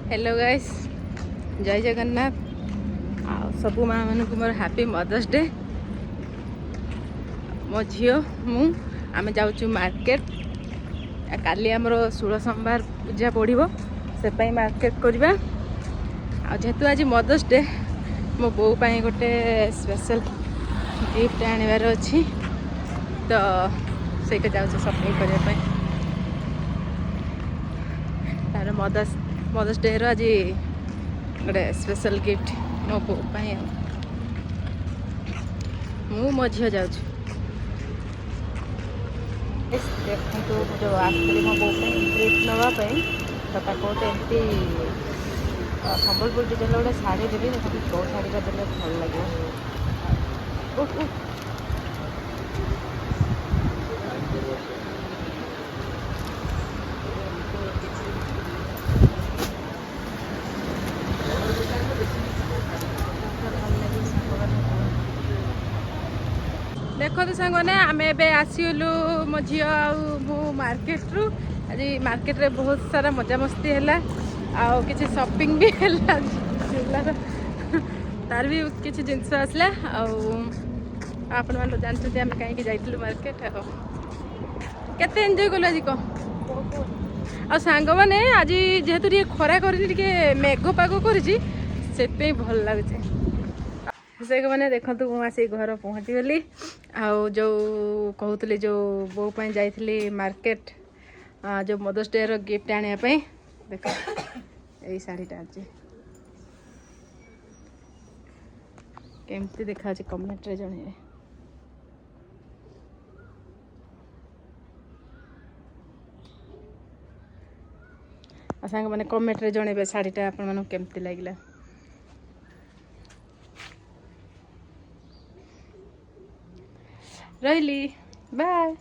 Hello guys, जय जगन्नाथ। सबू माँ मानक मोर हैप्पी मदर्स डे। मो झील मु आम जाऊँ मार्केट। काली आमर 16 सोमवार पूजा पड़ो से मार्केट करवा। जेहेतु आज मदर्स डे मो बो गोटे स्पेशल गिफ्ट आनबार अच्छी तो सहीटा जाऊँ शॉपिंग करने। तार मदर्स डे आज गोटे स्पेशल गिफ्ट मो बो मु मो झील जाऊँ। देखो जो आसली मो बो गिफ्ट नापी तो गोटे एमती संबलपुर डिजाइन गोटे शाढ़ी देवी। देखो कौ शाढ़ीटा देने भल लगे। देखो तो सांग ने आम ए आसीगलु मो झी मार्केट रु। आज मार्केट रे बहुत सारा मजा मस्ती है कि शॉपिंग भी है। तार भी किसी जिनस आसला आपण मैंने जानते आम कहीं जाइलु मार्केट। केते एंजॉय कलु आज कह सांग मैंने आज जेहेतु खरा कर मेघ पाग कर भल लगुचे। से मैंने देखु मुझे घर पहुँची गली। जो कहते जो बो जाइली मार्केट जो मदर्स डे रो गिफ्ट आने देख यही शाढ़ीटा आज केमती देखा कमेंट रे जन। सांग मैंने कमेंट रे जन शाढ़ीटा आपण मानक केमती लगिला। रही बाय।